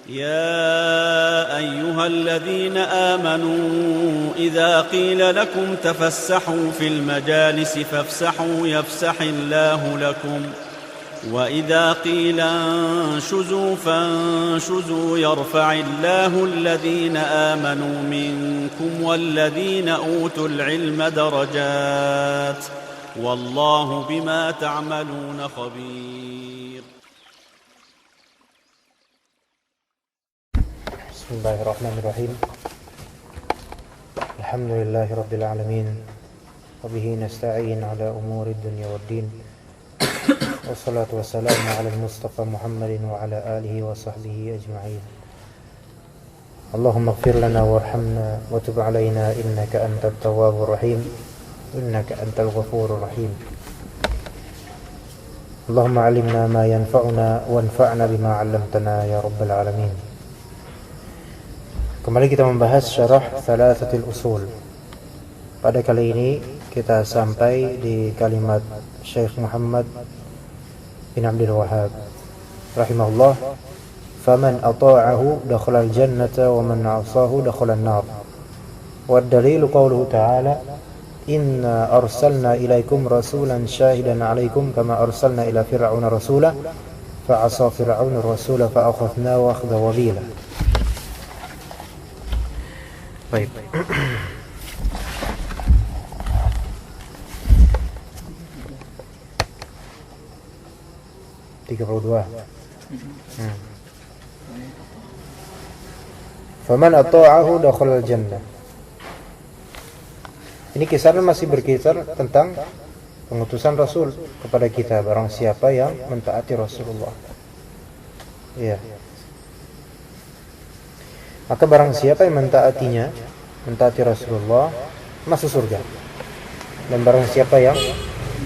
يا أيها الذين آمنوا إذا قيل لكم تفسحوا في المجالس فافسحوا يفسح الله لكم وإذا قيل انشزوا فانشزوا يرفع الله الذين آمنوا منكم والذين أوتوا العلم درجات والله بما تعملون خبير. Bismillahirrahmanirrahim. Alhamdulillahi rabbil alamin. Wa bihi nasta'in ala umuri dunya waddin. Wassalatu wassalamu ala al-Mustafa Muhammadin wa ala alihi wa sahbihi ajma'in. Allahumma ighfir lana warhamna wa tub alaina innaka antat tawwabur rahim. Innaka antal ghafurur rahim. Allahumma 'allimna ma yanfa'una wanfa'na bima 'allamtana ya rabbal alamin. Kembali kita membahas syarah Thalathatul Usul. Pada kali ini kita sampai di kalimat Syekh Muhammad bin Abdul Wahhab rahimahullah, "Faman ata'ahu dakhala al-jannata wa man 'asahu dakhala an-nar." Wa ad-dalilu qawluhu ta'ala, "Inna arsalna ilaikum rasulan syahidan 'alaikum kama arsalna ila fir'auna rasula fa'asa fir'aunu rasula fa'akhadnahu akhdan wabila." Baik. 32. Faman ata'ahu dakhala al-jannah. Ini kisahnya masih berkisar tentang pengutusan Rasul kepada kita, barang siapa yang mentaati Rasulullah. Iya. Maka barang siapa yang mentaati Rasulullah, masuk surga. Dan barang siapa yang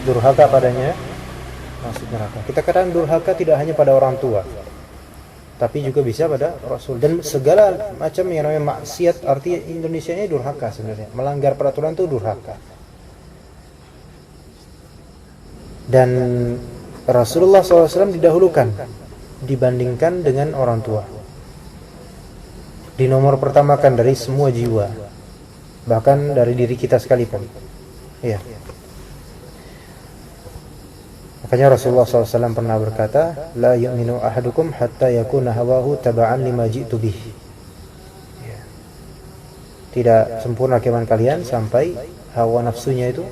durhaka padanya, masuk neraka. Kita katakan durhaka tidak hanya pada orang tua, tapi juga bisa pada Rasul. Dan segala macam yang namanya maksiat, arti Indonesianya durhaka sebenarnya. Melanggar peraturan itu durhaka. Dan Rasulullah SAW didahulukan dibandingkan dengan orang tua. Dinomor pertamakan dari semua jiwa, bahkan dari diri kita sekalipun. Ya. Makanya Rasulullah SAW pernah berkata, "La yu'minu ahadukum hatta yakuna hawahu taba'an lima ji'tu bih." Ya. Tidak sempurna keimanan kalian sampai hawa nafsunya itu,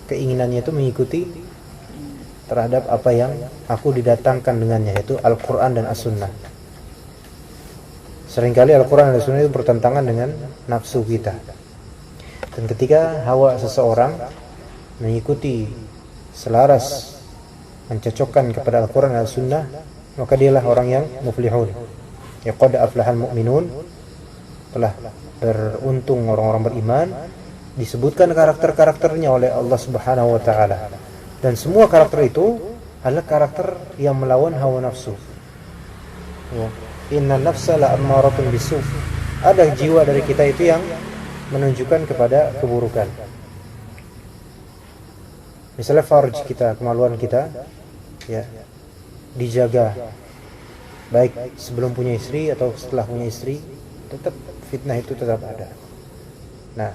keinginannya itu mengikuti terhadap apa yang aku didatangkan dengannya, yaitu Al-Quran dan As-Sunnah. Seringkali Al-Quran dan As-Sunnah itu bertentangan dengan nafsu kita. Dan ketika hawa seseorang mengikuti selaras, mencocokkan kepada Al-Quran dan As-Sunnah, maka dialah orang yang muflihun. Ya qad aflahal mu'minun, telah beruntung orang-orang beriman. Disebutkan karakter-karakternya oleh Allah Subhanahu wa taala. Dan semua karakter itu adalah karakter yang melawan hawa nafsu. Ya. Inna nafsa la'ammaratun bisu'. Ada jiwa dari kita itu yang menunjukkan kepada keburukan. Misalnya farj kita, kemaluan kita, ya, dijaga baik sebelum punya istri atau setelah punya istri, tetap fitnah itu tetap ada. Nah,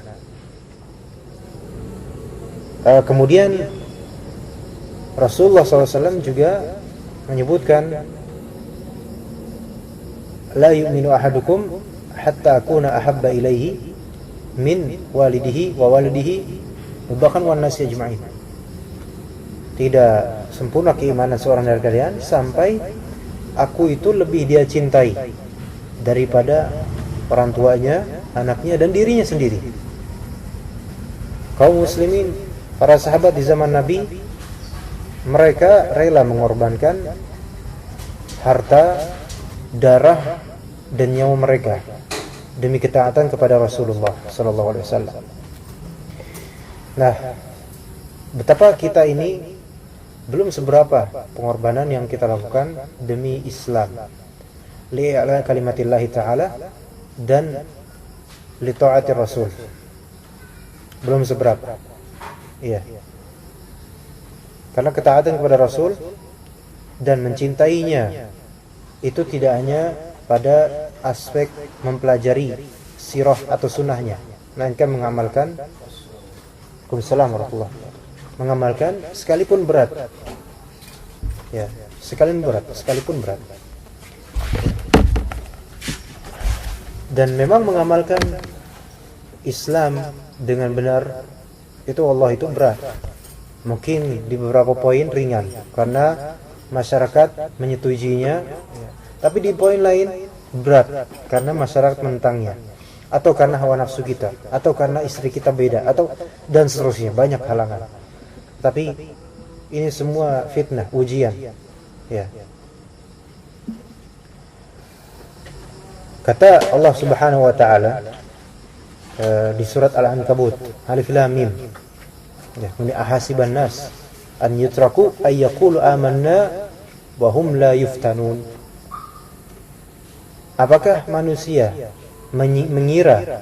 kemudian Rasulullah SAW juga menyebutkan, "La yu'minu ahadukum hatta akuna ahabba ilaihi min walidihi wa walidihi bahkan wan nasi ajma'in." Tidak sempurna keimanan seorang dari kalian sampai aku itu lebih dia cintai daripada orang tuanya, anaknya, dan dirinya sendiri. Kaum muslimin, para sahabat di zaman Nabi, mereka rela mengorbankan harta, darah, dan nyawa mereka demi ketaatan kepada Rasulullah sallallahu alaihi wasallam. Nah, betapa kita ini belum seberapa pengorbanan yang kita lakukan demi Islam, li'ala kalimatillahi ta'ala dan li ta'ati Rasul. Belum seberapa. Iya. Karena ketaatan kepada Rasul dan mencintainya itu tidak hanya pada aspek mempelajari sirah atau sunnahnya, melainkan mengamalkan. Waalaikumsalam warahmatullahi wabarakatuh. Mengamalkan sekalipun berat. Ya, sekalipun berat. Dan memang mengamalkan Islam dengan benar itu Allah itu berat. Mungkin di beberapa poin ringan karena masyarakat menyetujuinya, tapi di poin lain berat karena masyarakat menentangnya, atau karena hawa nafsu kita, atau karena istri kita beda, atau dan seterusnya, banyak halangan. Tapi ini semua fitnah, ujian. Ya. Kata Allah Subhanahu wa taala di surat Al-Ankabut, Alif Lam Mim. Ya, ini ahasiban nas an yutraku ay yaqulu amanna wa hum la yuftanun. Apakah manusia mengira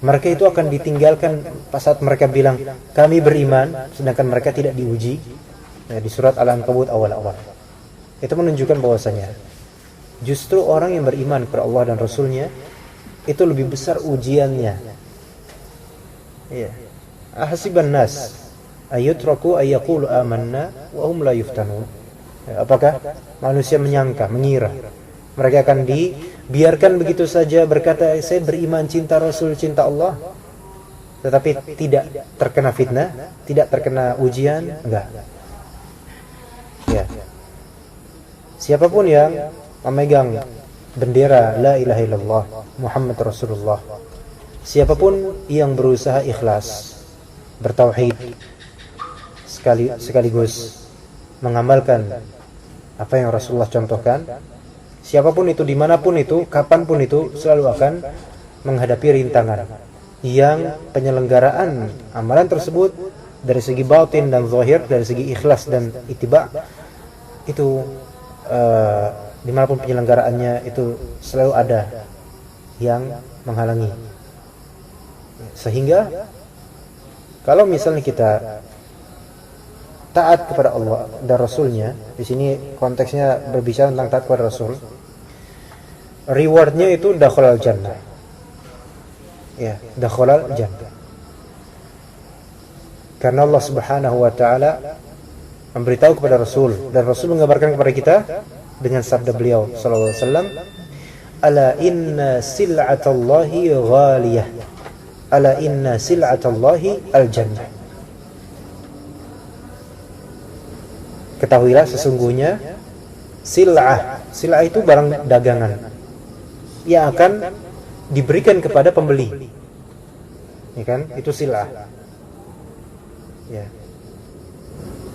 mereka itu akan ditinggalkan pas saat mereka bilang kami beriman sedangkan mereka tidak diuji? Ya, di surat Al-Ankabut awal-awal. Itu menunjukkan bahwasanya justru orang yang beriman kepada Allah dan Rasulnya itu lebih besar ujiannya. Ya. Ahasiban nas ayutraku ayyaqulu amanna wa hum la yuftanun. Ya, apakah manusia mengira mereka akan dibiarkan begitu saja berkata saya beriman, cinta Rasul, cinta Allah, tetapi tidak terkena fitnah, tidak terkena ujian? Enggak. Ya. Siapapun yang memegang bendera la ilaha illallah Muhammad Rasulullah, siapapun yang berusaha ikhlas bertauhid sekaligus mengamalkan apa yang Rasulullah contohkan, siapapun itu, dimanapun itu, kapanpun itu, selalu akan menghadapi rintangan yang penyelenggaraan amalan tersebut dari segi batin dan zahir, dari segi ikhlas dan ittiba, itu dimanapun penyelenggaraannya itu selalu ada yang menghalangi. Sehingga kalau misalnya kita taat kepada Allah dan Rasulnya, di sini konteksnya berbicara tentang taat kepada Rasul, rewardnya itu dakhalal jannah. Ya, dakhalal jannah. Karena Allah Subhanahu wa taala memberitahu kepada Rasul, dan Rasul mengabarkan kepada kita dengan sabda beliau sallallahu alaihi wasallam, ala inna sil'atallahi ghaliyah, ala inna sil'atallahi al-jannah. Ketahuilah sesungguhnya sil'ah itu barang dagangan yang akan diberikan kepada pembeli. Ya kan? Itu sil'ah. Ya.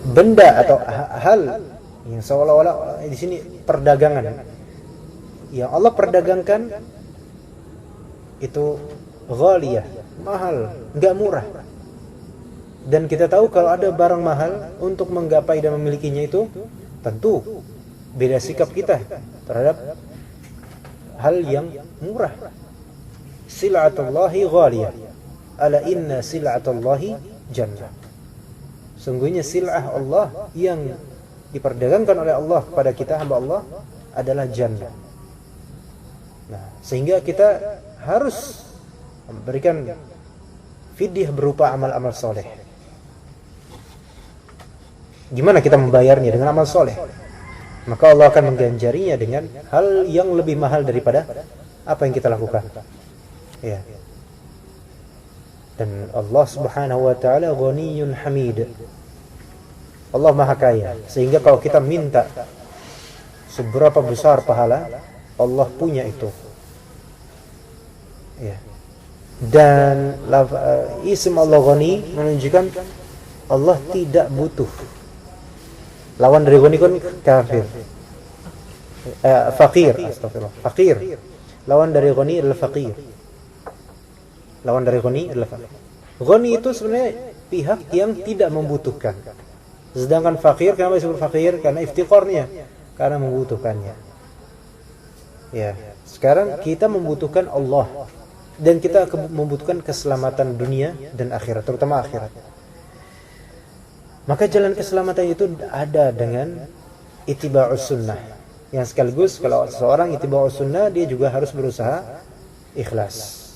Benda atau hal yang seolah-olah di sini perdagangan yang Allah perdagangkan itu ghaliyah, mahal, enggak murah. Dan kita tahu kalau ada barang mahal, untuk menggapai dan memilikinya itu tentu beda sikap kita terhadap hal yang murah. Sil'atullahi ghaliyah, ala inna sil'atullahi jannah. Sungguhnya sil'ah Allah yang diperdagangkan oleh Allah kepada kita hamba Allah adalah jannah. Nah, sehingga kita harus memberikan fidyah berupa amal-amal soleh. Gimana kita membayarnya? Dengan amal soleh. Maka Allah akan mengganjarinya dengan hal yang lebih mahal daripada apa yang kita lakukan. Ya. Dan Allah Subhanahu wa taala Ghaniyyun Hamid. Allah Maha Kaya, sehingga kalau kita minta seberapa besar pahala, Allah punya itu. Ya. Dan isim Allah Ghani menunjukkan Allah tidak butuh. Lawan dari Ghani kan kafir. Fakir, astagfirullah. Fakir. Lawan dari Ghani adalah fakir. Lawan dari Ghani adalah fakir. Ghani itu sebenarnya pihak yang tidak membutuhkan. Sedangkan fakir, kenapa disebut fakir? Karena iftiqarnya, karena membutuhkannya. Ya, sekarang kita membutuhkan Allah dan kita membutuhkan keselamatan dunia dan akhirat, terutama akhirat. Maka jalan keselamatan itu ada dengan ittiba'us sunnah, Yang sekaligus kalau seseorang ittiba'us sunnah, dia juga harus berusaha ikhlas.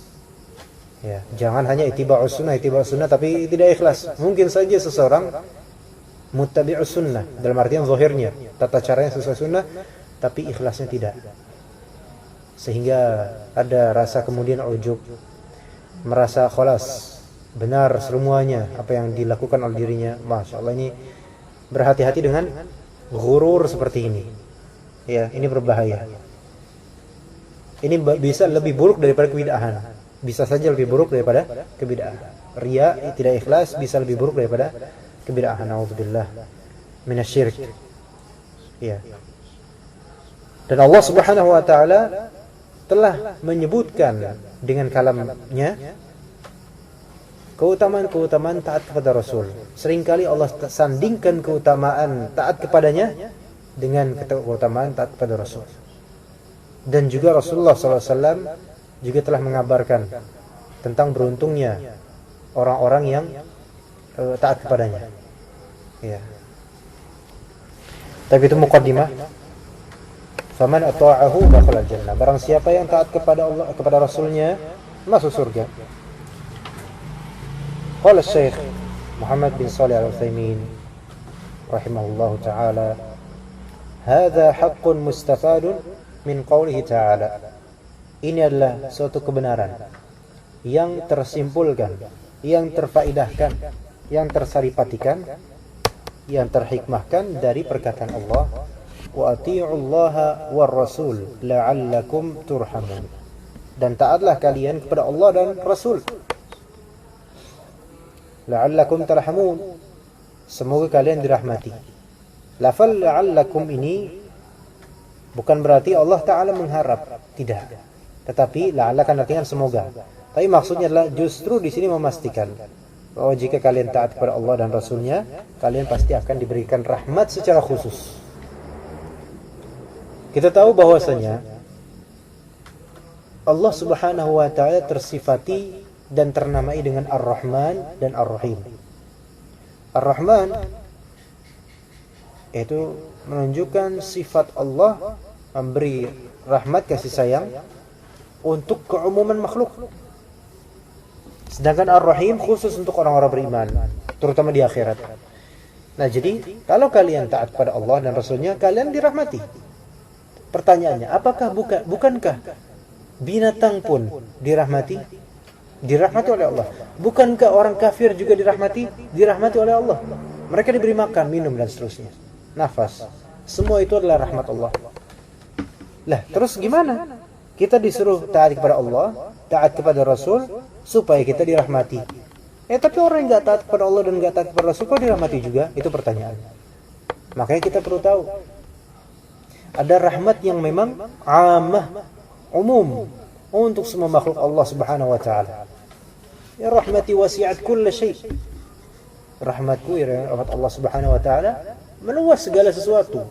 Ya, jangan hanya ittiba'us sunnah tapi tidak ikhlas. Mungkin saja seseorang muttabi'us sunnah dalam artian zahirnya, tata caranya sesuai sunnah, tapi ikhlasnya tidak. Sehingga ada rasa kemudian ujub, merasa khalas, benar semuanya apa yang dilakukan oleh dirinya. Masya Allah, ini berhati-hati dengan ghurur seperti ini. Ya, ini berbahaya. Ini bisa lebih buruk daripada kebid'ahan. Bisa saja lebih buruk daripada kebid'ahan. Riya, tidak ikhlas, bisa lebih buruk daripada kebid'ahan. A'udzubillah minasyirik. Ya. Dan Allah Subhanahu wa taala telah menyebutkan dengan kalamnya keutamaan-keutamaan taat kepada Rasul. Seringkali Allah sandingkan keutamaan taat kepadanya dengan keutamaan taat kepada Rasul. Dan juga Rasulullah SAW juga telah mengabarkan tentang beruntungnya orang-orang yang taat kepadanya. Ya. Tapi itu muqaddimah. Faman ata'ahu dakhala jannah. Barang siapa yang taat kepada Allah, kepada Rasulnya, masuk surga. Qala Syekh Muhammad bin Shalih Al-Utsaimin rahimahullahu taala, "Hadza haqqun mustafadun min qoulihi ta'ala." Ini adalah suatu kebenaran yang tersimpulkan, yang terfaidahkan, yang tersaripatikan, yang terhikmahkan dari perkataan Allah, wa ati'ullaha war rasul la'allakum turhamun. Dan taatlah kalian kepada Allah dan Rasul, la'allakum turhamun, semoga kalian dirahmati. Lafal la'allakum ini bukan berarti Allah Ta'ala mengharap, tidak. Tetapi la'alla kan artinya semoga. Tapi maksudnya adalah justru di sini memastikan bahwa jika kalian taat kepada Allah dan Rasulnya, kalian pasti akan diberikan rahmat secara khusus. Kita tahu bahwasanya Allah Subhanahu wa taala tersifati dan ternamai dengan Ar-Rahman dan Ar-Rahim. Ar-Rahman itu menunjukkan sifat Allah memberi rahmat kasih sayang untuk keumuman makhluk. Sedangkan Ar-Rahim khusus untuk orang-orang beriman, terutama di akhirat. Nah, jadi kalau kalian taat pada Allah dan Rasulnya, kalian dirahmati. Pertanyaannya, bukankah binatang pun dirahmati? Dirahmati oleh Allah. Bukankah orang kafir juga dirahmati? Dirahmati oleh Allah. Mereka diberi makan, minum dan seterusnya. Nafas. Semua itu adalah rahmat Allah. Lah, terus gimana? Kita disuruh taat kepada Allah, taat kepada Rasul, supaya kita dirahmati. Tapi orang yang gak taat kepada Allah dan gak taat kepada Rasul, kok dirahmati juga? Itu pertanyaan. Makanya kita perlu tahu, ada rahmat yang memang amah, umum, untuk semua makhluk Allah Subhanahu wa taala. Ya rahmati wasi'at kulla syai'. Rahmatku, rahmat Allah Subhanahu wa taala meluas segala sesuatu.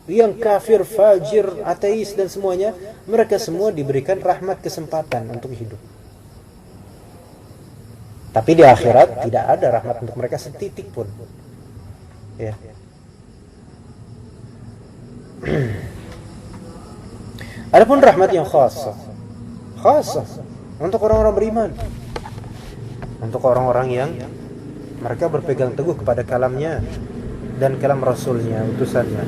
Yang kafir, fajir, ateis dan semuanya, mereka semua diberikan rahmat kesempatan untuk hidup. Tapi di akhirat tidak ada rahmat untuk mereka setitik pun. Ya. Adapun rahmat yang khas untuk orang-orang beriman, untuk orang-orang yang mereka berpegang teguh kepada kalamnya dan kalam Rasulnya, utusannya.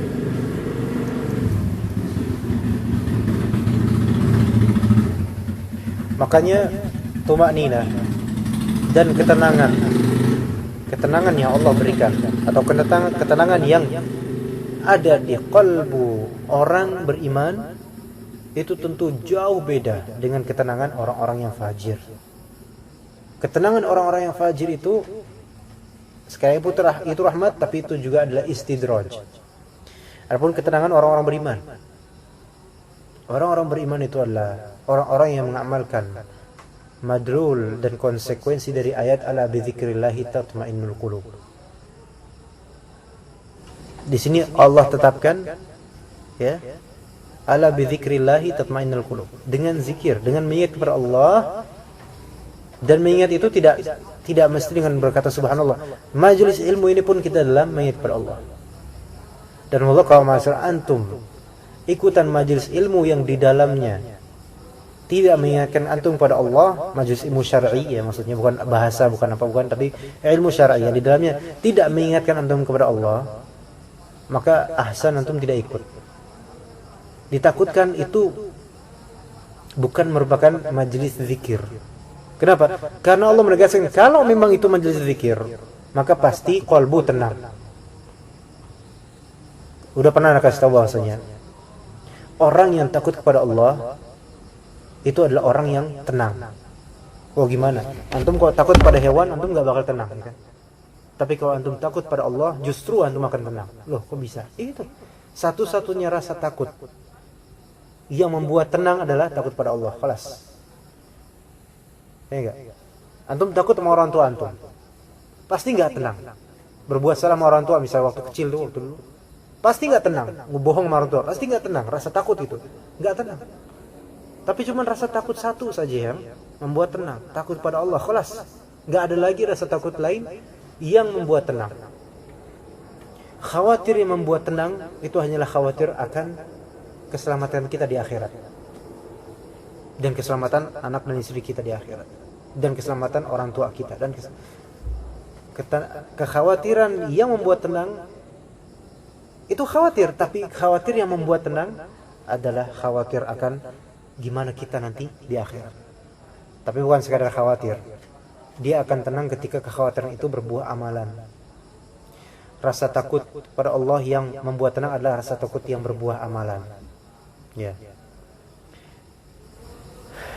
Makanya tumakninah dan ketenangan yang Allah berikan, atau ketenangan yang ada di qalbu orang beriman, itu tentu jauh beda dengan ketenangan orang-orang yang fajir. Ketenangan orang-orang yang fajir itu sekali itu rahmat, tapi itu juga adalah istidraj. Adapun ketenangan orang-orang beriman, orang-orang beriman itu adalah orang-orang yang mengamalkan madrul dan konsekuensi dari ayat ala bidzikrillahi tatmainnul qulub. Di sini Allah tetapkan, ya, ala bidzikrillahi tatmainnul qulub, dengan zikir, dengan mengingat kepada Allah. Dan mengingat itu tidak mesti dengan berkata subhanallah. Majelis ilmu ini pun kita dalam mengingat kepada Allah. Dan Allah qala ma'asar antum ikutan majelis ilmu yang di dalamnya tidak mengingatkan antum pada Allah, majelis ilmu syar'i ya, maksudnya bukan bahasa, bukan apa, bukan, tapi ilmu syar'i yang di dalamnya tidak mengingatkan antum kepada Allah, maka ahsan antum tidak ikut. Ditakutkan itu bukan merupakan majelis zikir. Kenapa? Karena Allah menegaskan kalau memang itu majelis zikir, maka pasti qalbu tenang. Udah pernah kasih tahu bahwasanya orang yang takut kepada Allah itu adalah orang yang tenang. Oh gimana? Antum kalau takut pada hewan, antum gak bakal tenang kan? Tapi kalau antum takut pada Allah, justru antum akan tenang. Loh kok bisa? Itu satu-satunya rasa takut yang membuat tenang adalah takut pada Allah. Kelas. Ya enggak? Antum takut sama orang tua antum, pasti gak tenang. Berbuat salah sama orang tua, misalnya waktu kecil tuh, waktu dulu, pasti gak tenang. Ngebohong sama orang tua, pasti gak tenang. Rasa takut itu gak tenang. Tapi cuma rasa takut satu saja yang membuat tenang, takut pada Allah. Kelas. Gak ada lagi rasa takut lain yang membuat tenang. Khawatir yang membuat tenang itu hanyalah khawatir akan keselamatan kita di akhirat, dan keselamatan anak dan istri kita di akhirat, dan keselamatan orang tua kita, dan kekhawatiran yang membuat tenang itu khawatir, tapi khawatir yang membuat tenang adalah khawatir akan gimana kita nanti di akhirat. Tapi bukan sekadar khawatir, dia akan tenang ketika kekhawatiran itu berbuah amalan. Rasa takut pada Allah yang membuat tenang adalah rasa takut yang berbuah amalan. Ya.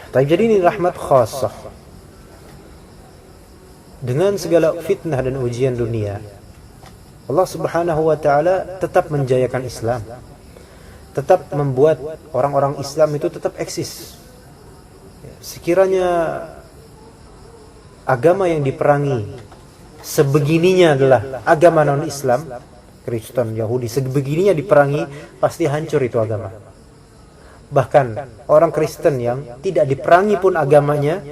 Tapi jadi ini rahmat khassah. Dengan segala fitnah dan ujian dunia, Allah Subhanahu wa taala tetap menjayakan Islam. Tetap membuat orang-orang Islam itu tetap eksis. Sekiranya agama yang diperangi sebegininya adalah agama non-Islam, Kristen, Yahudi, sebegininya diperangi, pasti hancur itu agama. Bahkan orang Kristen yang tidak diperangi pun agamanya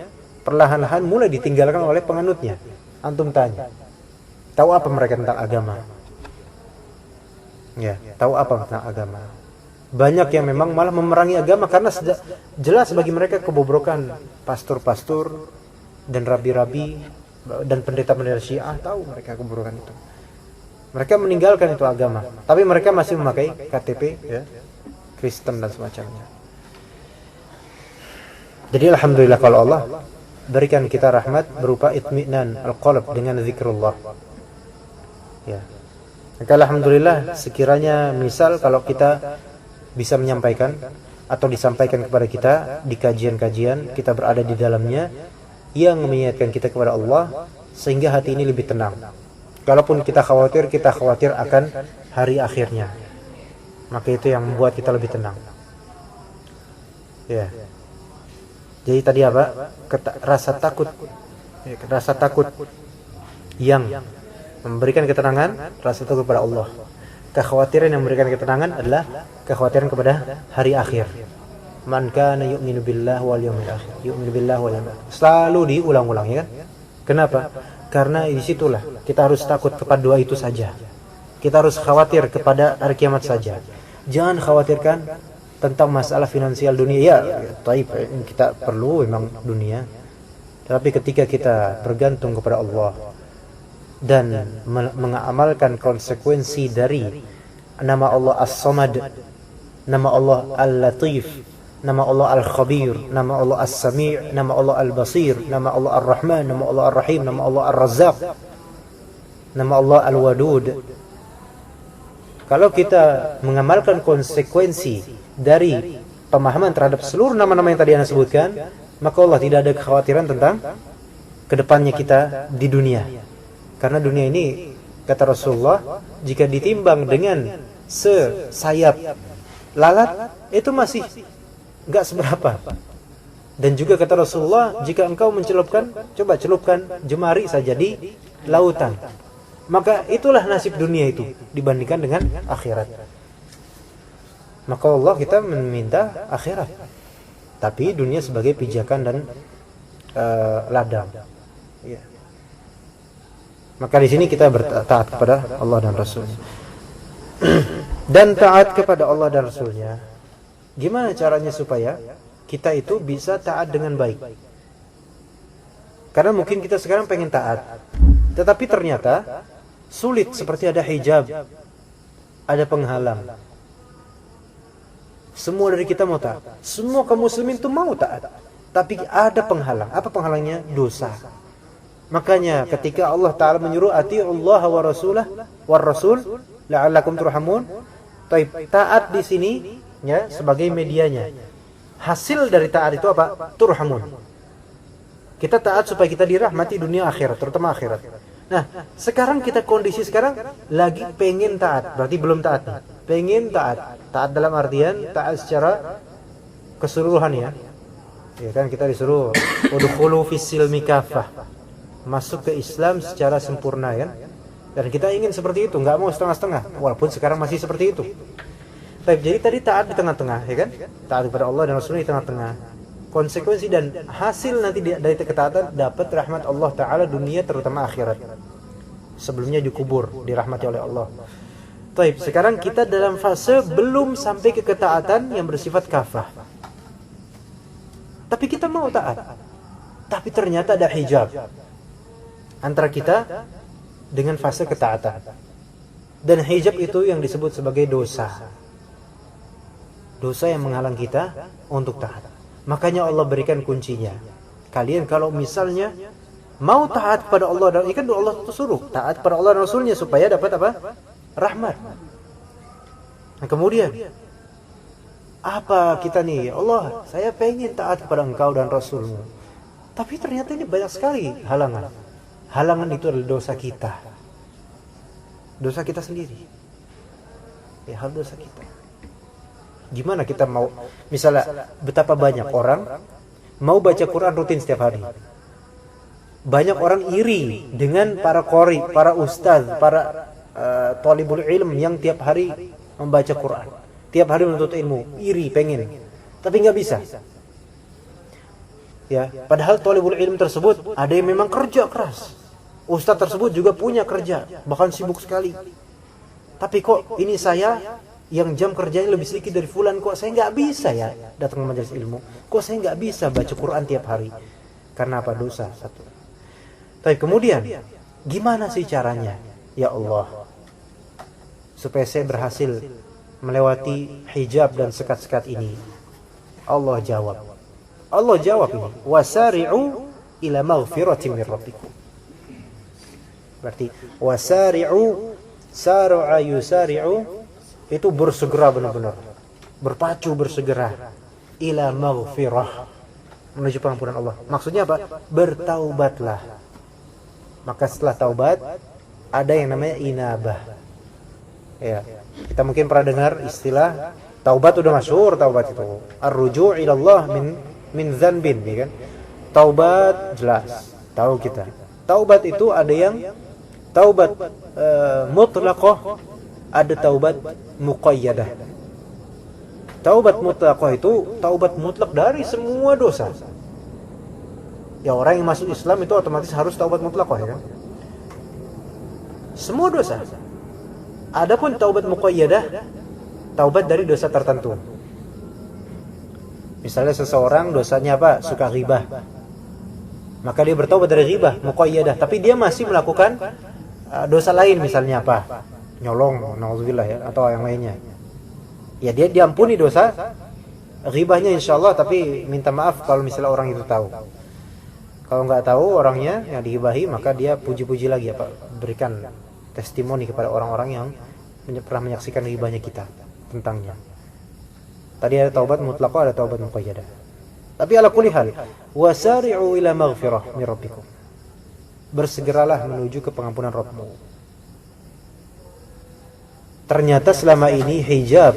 perlahan-lahan mulai ditinggalkan oleh penganutnya. Antum tanya, tahu apa mereka tentang agama? Ya, tahu apa tentang agama? Banyak yang memang malah memerangi agama karena jelas bagi mereka kebobrokan pastor-pastor dan rabi-rabi dan pendeta-pendeta Syiah, tahu mereka kebobrokan itu. Mereka meninggalkan itu agama, tapi mereka masih memakai KTP ya, Kristen dan semacamnya. Jadi alhamdulillah kalau Allah berikan kita rahmat berupa itminan al-qalb dengan zikrullah. Ya. Maka alhamdulillah sekiranya misal kalau kita bisa menyampaikan atau disampaikan kepada kita di kajian-kajian, kita berada di dalamnya yang mengingatkan kita kepada Allah sehingga hati ini lebih tenang. Kalaupun kita khawatir akan hari akhirnya, maka itu yang membuat kita lebih tenang. Ya. Jadi tadi apa? Rasa takut yang memberikan ketenangan, rasa takut kepada Allah. Kekhawatiran yang memberikan ketenangan adalah kekhawatiran kepada hari akhir. Man kana yu'minu billahi wal yawmil akhir. Yu'minu billahi wal yawmil akhir. Selalu diulang-ulang ya kan? Kenapa? Karena disitulah kita harus takut kepada dua itu saja. Kita harus khawatir kepada hari kiamat saja. Jangan khawatirkan tentang masalah finansial dunia. Ya, taib, kita perlu memang dunia. Tapi ketika kita bergantung kepada Allah dan mengamalkan konsekuensi dari nama Allah As-Samad, nama Allah Al-Latif, nama Allah Al-Khabir, nama Allah As-Sami', nama Allah Al-Basir, nama Allah Ar-Rahman, nama Allah Ar-Rahim, nama Allah Ar-Razzaq, nama Allah Al-Wadud. Kalau kita mengamalkan konsekuensi dari pemahaman terhadap seluruh nama-nama yang tadi Anda sebutkan, maka Allah tidak ada kekhawatiran tentang kedepannya kita di dunia. Karena dunia ini, kata Rasulullah, jika ditimbang dengan sesayap lalat, itu masih enggak seberapa. Dan juga kata Rasulullah, jika engkau coba celupkan jemari saja di lautan, maka itulah nasib dunia itu dibandingkan dengan akhirat. Maka Allah kita meminta akhirat, tapi dunia sebagai pijakan dan ladang. Ya. Maka di sini kita bertaat kepada Allah dan Rasul. dan taat kepada Allah dan Rasulnya. Gimana caranya supaya kita itu bisa taat dengan baik? Karena mungkin kita sekarang pengen taat, tetapi ternyata sulit, seperti ada hijab, ada penghalang. Semua dari kita mau taat, semua kaum muslimin itu mau taat, tapi ada penghalang. Apa penghalangnya? Dosa. Makanya ketika Allah Ta'ala menyuruh ati'ullah wa rasulah war rasul la'allakum turhamun, taat di sini ya sebagai medianya. Hasil dari taat itu apa? Turhamun. Kita taat supaya kita dirahmati dunia akhirat, terutama akhirat. Nah, sekarang kita kondisi sekarang lagi pengen taat, berarti belum taat nih. Pengen taat. Taat dalam artian taat secara keseluruhan ya. Ya kan kita disuruh udkhulu fis silmi kafah. Masuk ke Islam secara sempurna ya. Dan kita ingin seperti itu, nggak mau setengah-setengah. Walaupun sekarang masih seperti itu. Jadi tadi taat di tengah-tengah, ya kan? Taat kepada Allah dan Rasulnya di tengah-tengah. Konsekuensi dan hasil nanti dari ketaatan dapat rahmat Allah Ta'ala dunia terutama akhirat. Sebelumnya dikubur, dirahmati oleh Allah. Sekarang kita dalam fase belum sampai ke ketaatan yang bersifat kafah. Tapi kita mau taat. Tapi ternyata ada hijab antara kita dengan fase ketaatan. Dan hijab itu yang disebut sebagai dosa. Dosa yang menghalang kita untuk taat. Makanya Allah berikan kuncinya. Kalian kalau misalnya mau taat kepada Allah dan ikan Allah suruh taat kepada Allah dan Rasulnya supaya dapat apa? Rahmat. Nah, kemudian apa kita nih? Allah, saya pengen taat kepada Engkau dan Rasulmu. Tapi ternyata ini banyak sekali halangan. Halangan itu adalah dosa kita. Dosa kita sendiri. Ya, hal dosa kita. Gimana kita mau, misalnya betapa banyak orang mau baca Quran rutin setiap hari. Banyak orang iri dengan para qori, para ustaz, para thalibul ilm yang tiap hari membaca Quran, tiap hari menuntut ilmu, iri, pengen, tapi nggak bisa. Ya, padahal thalibul ilm tersebut ada yang memang kerja keras. Ustaz tersebut juga punya kerja, bahkan sibuk sekali. Tapi kok ini saya yang jam kerjanya lebih sedikit dari fulan, kok saya nggak bisa ya datang ke majelis ilmu? Kok saya nggak bisa baca Quran tiap hari? Karena apa? Dosa satu. Tapi kemudian gimana sih caranya? Ya Allah, supaya saya berhasil melewati hijab dan sekat-sekat ini. Allah jawab. Allah jawab ini. Wasari'u ila maghfiratin min rabbikum. Berarti wasari'u, sar'a yusari'u, itu bersegera benar-benar, berpacu bersegera ila maghfirah, menuju pengampunan Allah. Maksudnya apa? Bertaubatlah. Maka setelah taubat ada yang namanya inabah. Ya, kita mungkin pernah dengar istilah taubat, udah masyhur taubat itu. Ar-ruju' ila Allah min dzanbin, ya kan? Taubat jelas, tahu kita. Taubat itu ada yang taubat mutlaqah, ada taubat muqayyadah. Taubat mutlaqah itu taubat mutlak dari semua dosa. Ya, orang yang masuk Islam itu otomatis harus taubat mutlaqah, ya kan? Semua dosa. Adapun taubat muqayyadah, taubat dari dosa tertentu. Misalnya seseorang dosanya apa? Suka ghibah. Maka dia bertaubat dari ghibah muqayyadah, tapi dia masih melakukan dosa lain, misalnya apa? Nyolong, nauzubillah ya, atau yang lainnya. Ya, dia diampuni dosa ghibahnya insyaallah, tapi minta maaf kalau misalnya orang itu tahu. Kalau nggak tahu orangnya yang dighibahi, maka dia puji-puji lagi apa? Berikan testimoni kepada orang-orang yang pernah menyaksikan ghibahnya kita tentangnya. Tadi ada taubat mutlaqah, ada taubat muqayyadah. Tapi ala kulli hal, wasari'u ila maghfirah min rabbikum. Bersegeralah menuju ke pengampunan Rabbmu. Ternyata selama ini hijab,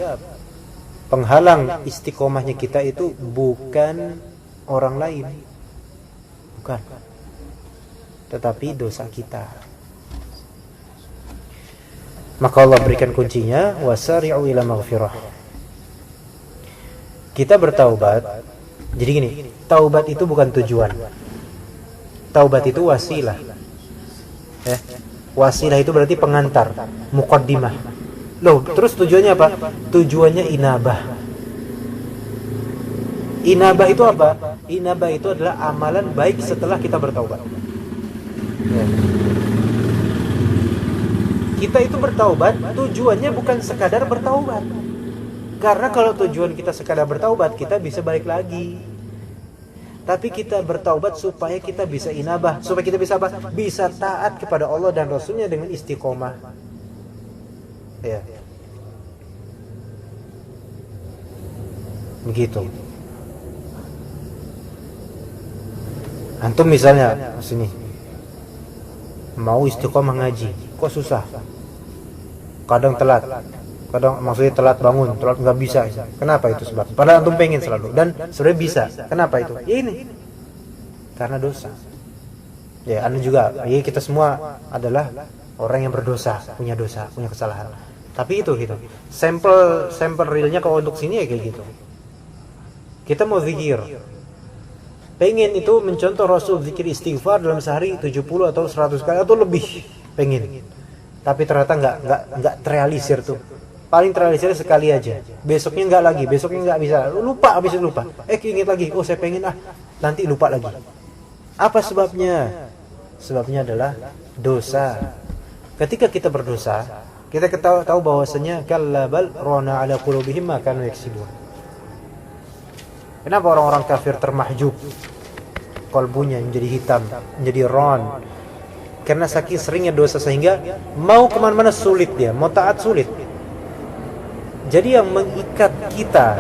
penghalang istiqomahnya kita itu bukan orang lain, bukan, tetapi dosa kita. Maka Allah berikan kuncinya, wasari'u ila maghfirah. Kita bertaubat. Jadi gini, taubat itu bukan tujuan. Taubat itu wasilah. Wasilah itu berarti pengantar, muqaddimah. Loh, terus tujuannya apa? Tujuannya inabah. Inabah itu apa? Inabah itu adalah amalan baik setelah kita bertaubat. Ya. Kita itu bertaubat, tujuannya bukan sekadar bertaubat. Karena kalau tujuan kita sekadar bertaubat, kita bisa balik lagi. Tapi kita bertaubat supaya kita bisa inabah, supaya kita bisa apa? Bisa taat kepada Allah dan Rasulnya dengan istiqomah. Ya. Begitu. Antum misalnya sini mau istiqomah ngaji, kok susah? Kadang telat, kadang maksudnya telat bangun, telat nggak bisa. Kenapa itu sebab? Padahal antum pengen selalu dan sebenarnya bisa. Kenapa itu? Ya ini karena dosa. Ya anda juga, ya kita semua adalah orang yang berdosa, punya kesalahan. Tapi itu gitu. Sampel realnya kalau untuk sini ya kayak gitu. Kita mau zikir, pengen itu mencontoh Rasul zikir istighfar dalam sehari 70 atau 100 kali atau lebih, pengen. Tapi ternyata nggak terrealisir tuh. Paling terrealisir sekali aja. Besoknya nggak lagi, besoknya nggak bisa. Lupa, habis itu lupa. Ingat lagi, oh saya pengen nanti lupa lagi. Apa sebabnya? Sebabnya adalah dosa. Ketika kita berdosa, kita tahu bahwasanya kallabal rana ala qulubihim ma kanu yaksibun. Kenapa orang-orang kafir termahjub? Kalbunya menjadi hitam, menjadi ron. Karena saking seringnya dosa sehingga mau kemana-mana sulit dia, mau taat sulit. Jadi yang mengikat kita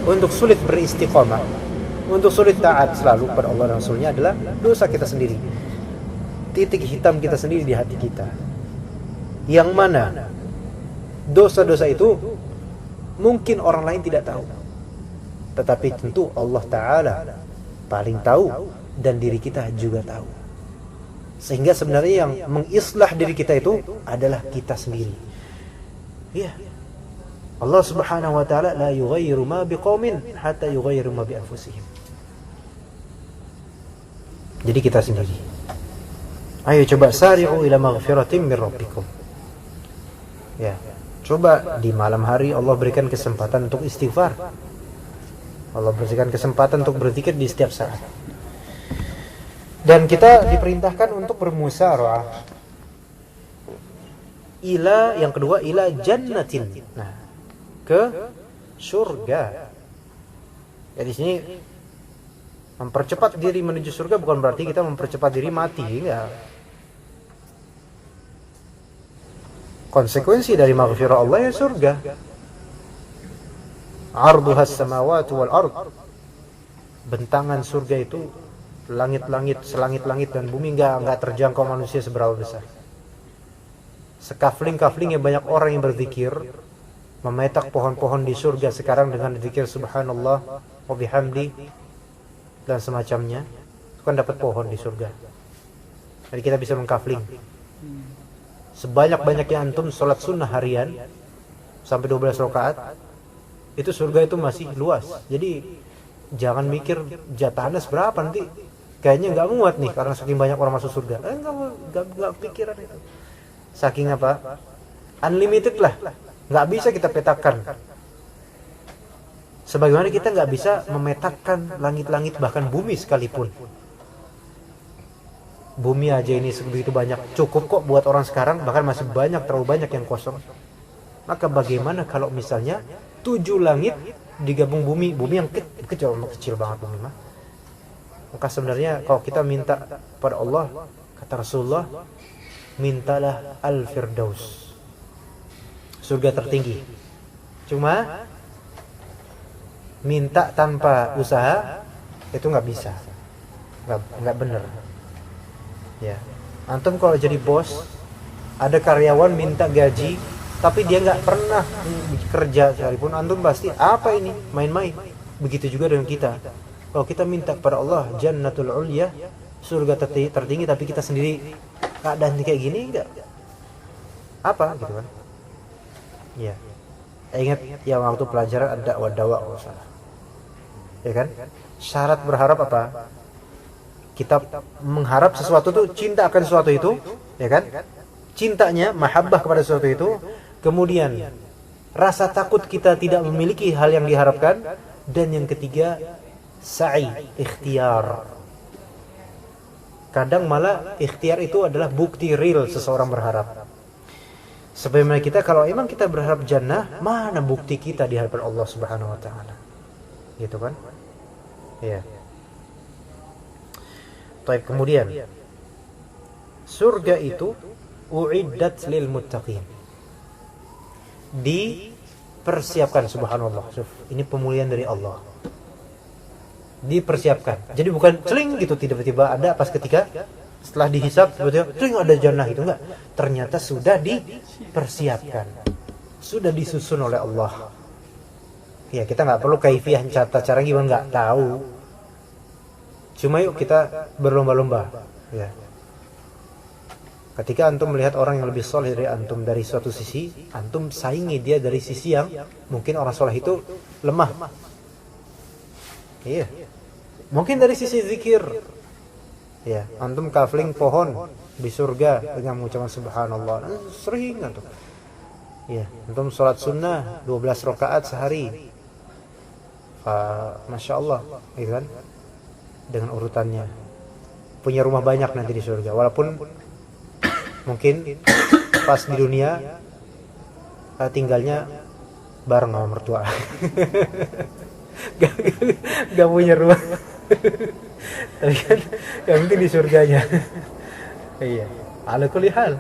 untuk sulit beristiqomah, untuk sulit taat selalu pada Allah dan Rasulnya adalah dosa kita sendiri. Titik hitam kita sendiri di hati kita. Yang mana dosa-dosa itu mungkin orang lain tidak tahu, tetapi tentu Allah Ta'ala paling tahu dan diri kita juga tahu. Sehingga sebenarnya yang mengislah diri kita itu adalah kita sendiri. Ya, Allah Subhanahu Wa Ta'ala la yughayyiru ma biqaumin hatta yughayyiru ma bi anfusihim. Jadi kita sendiri. Ayo coba sari'u ila maghfiratin min rabbikum. Ya, coba di malam hari Allah berikan kesempatan untuk istighfar. Allah berikan kesempatan untuk berzikir di setiap saat. Dan kita diperintahkan untuk bermusyawarah. Yang kedua ila jannatin. Nah, ke surga. Ya di sini mempercepat diri menuju surga bukan berarti kita mempercepat diri mati, enggak. Konsekuensi dari maghfirah Allah ya surga. Arduhas samawati wal ard. Bentangan surga itu langit-langit, selangit-langit dan bumi enggak terjangkau manusia seberapa besar. Sekafling-kaflingnya banyak orang yang berzikir, memetak pohon-pohon di surga sekarang dengan zikir subhanallah wa bihamdi dan semacamnya. Itu kan dapat pohon di surga. Jadi kita bisa mengkafling. Sebanyak-banyaknya antum sholat sunnah harian sampai 12 rakaat, itu surga itu masih luas. Jadi jangan mikir jatahnya seberapa nanti, kayaknya nggak muat nih karena saking banyak orang masuk surga. Nggak pikiran itu. Saking apa? Unlimited lah. Nggak bisa kita petakan. Sebagaimana kita nggak bisa memetakan langit-langit bahkan bumi sekalipun. Bumi aja ini sebegitu banyak, cukup kok buat orang sekarang, bahkan masih banyak, terlalu banyak yang kosong. Maka bagaimana kalau misalnya 7 langit digabung bumi yang kecil banget bumi mah. Maka sebenarnya kalau kita minta pada Allah, kata Rasulullah, mintalah al-firdaus, surga tertinggi. Cuma minta tanpa usaha itu nggak bisa, nggak bener. Ya, antum kalau jadi bos, ada karyawan minta gaji, tapi dia nggak pernah kerja sekalipun, antum pasti apa ini main-main. Begitu juga dengan kita. Kalau kita minta kepada Allah jannatul ulya, surga tertinggi, tapi kita sendiri keadaan kayak gini enggak apa gitu kan. Ya, ingat yang waktu pelajaran ada dakwah kalau salah, ya kan. Syarat berharap apa? Kita mengharap sesuatu itu, cinta akan sesuatu itu, ya kan? Cintanya, mahabbah kepada sesuatu itu. Kemudian rasa takut kita tidak memiliki hal yang diharapkan. Dan yang ketiga, sa'i, ikhtiar. Kadang malah ikhtiar itu adalah bukti real seseorang berharap. Sebagaimana kita, kalau emang kita berharap jannah, mana bukti kita di hadapan Allah Subhanahu wa taala? Gitu kan? Iya. Baik, kemudian surga itu uiddat lil muttaqin. Dipersiapkan, subhanallah. Ini pemulihan dari Allah. Dipersiapkan. Jadi bukan celing gitu tiba-tiba ada pas ketika setelah dihisab tiba-tiba celing ada jannah itu, enggak. Ternyata sudah dipersiapkan. Sudah disusun oleh Allah. Ya, kita enggak perlu kaifiah tata cara gimana, enggak tahu. Cuma yuk kita berlomba-lomba, ya. Ketika antum melihat orang yang lebih soleh dari antum dari suatu sisi, antum saingi dia dari sisi yang mungkin orang soleh itu lemah. Iya. Mungkin dari sisi zikir. Ya, antum kafling pohon di surga dengan mengucapkan subhanallah. Sering antum. Ya, antum salat sunnah 12 rakaat sehari. Masya Allah, gitu kan? Dengan urutannya. Punya rumah banyak nanti di surga. Walaupun mungkin pas di dunia tinggalnya bareng sama mertua. Gak punya rumah. Tapi kan yang penting di surganya. Iya. Ala kulli hal.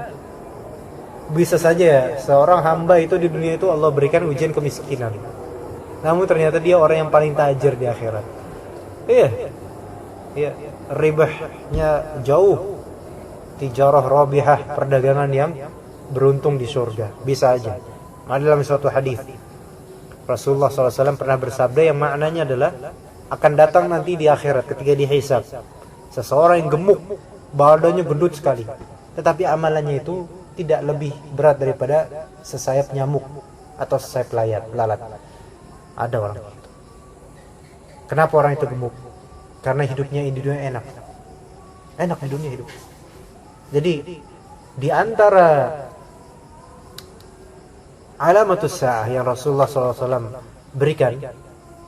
Bisa saja seorang hamba itu di dunia itu Allah berikan ujian kemiskinan. Namun ternyata dia orang yang paling tajir di akhirat. Iya. Iya, ribahnya jauh. Tijarah rabihah, perdagangan yang beruntung di surga. Bisa aja. Ada dalam suatu hadis Rasulullah SAW pernah bersabda yang maknanya adalah akan datang nanti di akhirat ketika dihisab seseorang yang gemuk, badannya gendut sekali, tetapi amalannya itu tidak lebih berat daripada sesayap nyamuk atau sesayap lalat. Ada orang itu. Kenapa orang itu gemuk? Karena hidupnya di dunia enak di dunia hidup. Jadi di antara alamatus sa'ah yang Rasulullah SAW berikan,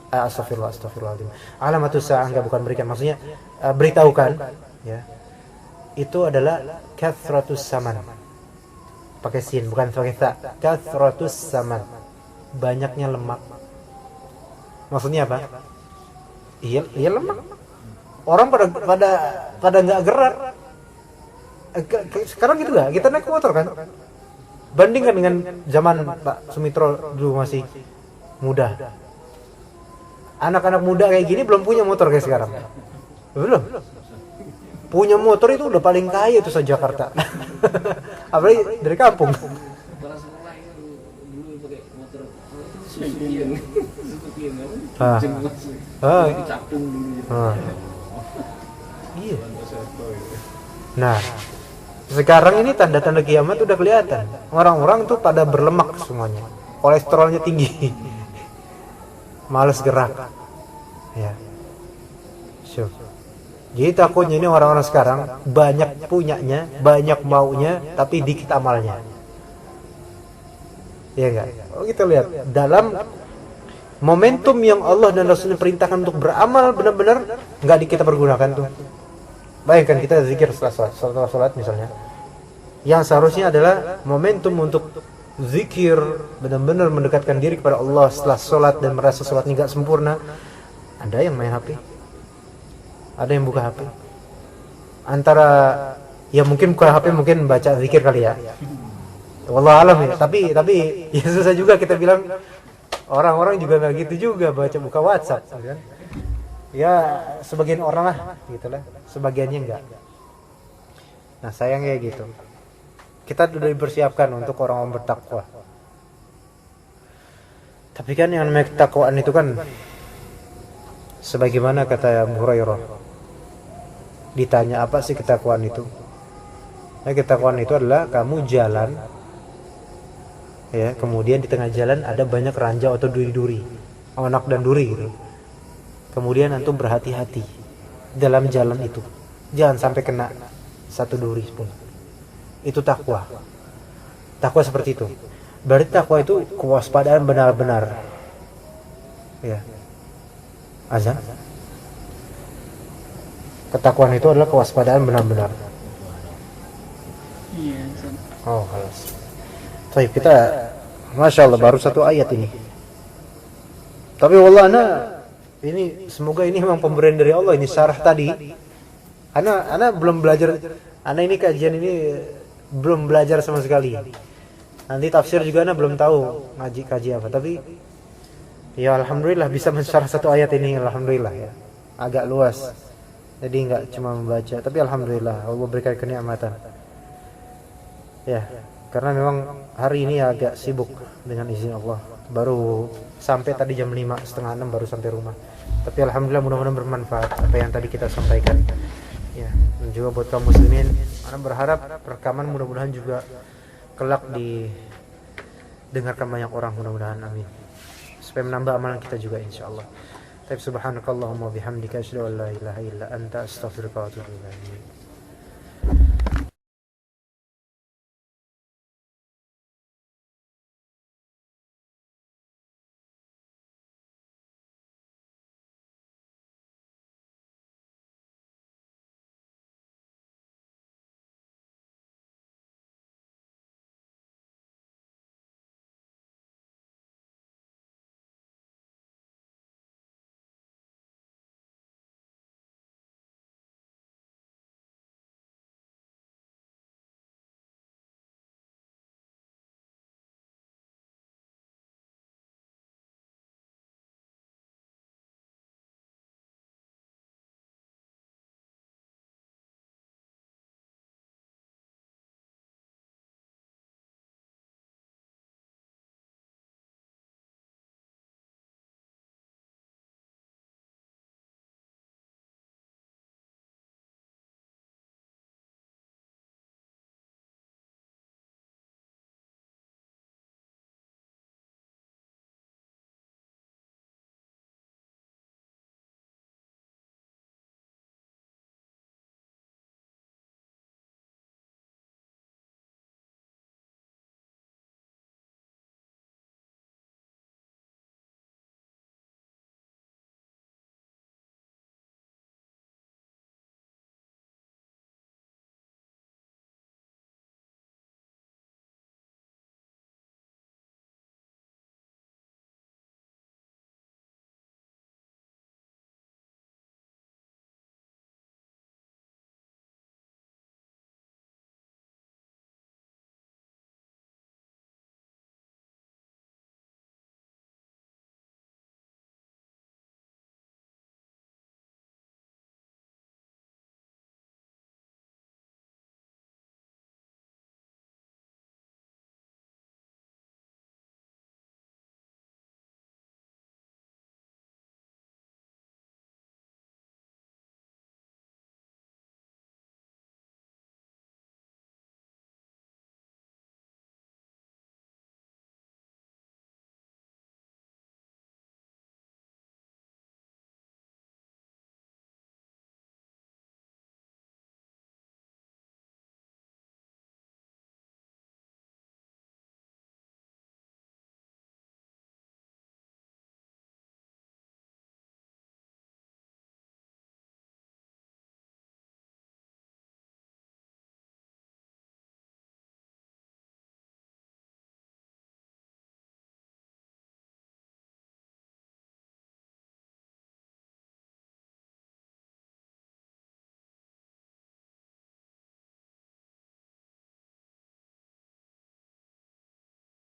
astagfirullahaladzim. Alamatus sa'ah enggak, bukan berikan, maksudnya beritahukan, ya. Itu adalah kathratus saman. Pakai sin, bukan pakai ta. Kathratus saman. Banyaknya lemak. Maksudnya apa? Iya lemak. Orang pada enggak gerak. Sekarang gitu enggak? Kita naik motor kan? Bandingkan dengan zaman Pak Sumitro dulu masih muda. Anak-anak muda kayak gini belum punya motor kayak sekarang. Belum. Punya motor itu udah paling kaya itu se Jakarta. Apalagi dari kampung. Iya. Nah, sekarang ini tanda-tanda kiamat udah kelihatan. Orang-orang tuh pada berlemak semuanya. Kolesterolnya tinggi. Males gerak. Ya. So. Jadi takutnya ini orang-orang sekarang banyak punyanya, banyak maunya, tapi dikit amalnya. Ya enggak? Kalau kita lihat dalam momentum yang Allah dan Rasulnya perintahkan untuk beramal benar-benar enggak kita pergunakan tuh. Bayangkan kita zikir setelah sholat misalnya. Yang seharusnya adalah momentum untuk zikir, benar-benar mendekatkan diri kepada Allah setelah sholat dan merasa sholatnya enggak sempurna. Ada yang main HP. Ada yang buka HP. Antara ya mungkin buka HP mungkin baca zikir kali ya. Wallahu alam ya. Tapi ya susah juga kita bilang orang-orang juga enggak gitu juga buka WhatsApp kan. Ya sebagian orang lah gitulah, sebagiannya enggak. Nah, sayangnya gitu. Kita sudah dipersiapkan untuk orang-orang bertakwa. Tapi kan yang namanya ketakwaan itu kan sebagaimana kata Abu Hurairah. Ditanya apa sih ketakwaan itu? Nah, ketakwaan itu adalah kamu jalan, ya, kemudian di tengah jalan ada banyak ranjau atau duri-duri, anak dan duri gitu. Kemudian antum berhati-hati dalam jalan itu. jangan sampai kena satu duri pun. Itu takwa. Takwa seperti itu. Berarti takwa itu kewaspadaan benar-benar. Ya. Azan. Ketakwaan itu adalah kewaspadaan benar-benar. Iya. Oh, halas. Baik, kita Masya Allah baru satu ayat ini. Tapi wallah ini semoga ini memang pemberian dari Allah. Ini syarah tadi. Ana belum belajar. Ana ini kajian ini belum belajar sama sekali. Nanti tafsir juga ana belum tahu kaji apa. Tapi ya alhamdulillah bisa mensyarah satu ayat ini, alhamdulillah ya. Agak luas. Jadi enggak cuma membaca, tapi alhamdulillah Allah berikan kenikmatan. Ya, karena memang hari ini agak sibuk dengan izin Allah. Baru sampai tadi jam 5:30 baru sampai rumah. Tapi alhamdulillah mudah-mudahan bermanfaat apa yang tadi kita sampaikan. Ya, dan juga buat kaum muslimin, ana berharap rekaman mudah-mudahan juga kelak didengarkan banyak orang, mudah-mudahan amin. Supaya menambah amalan kita juga insyaallah. Subhanakallahumma bihamdika asyhadu an la ilaha illa anta astaghfiruka wa atubu ilaik.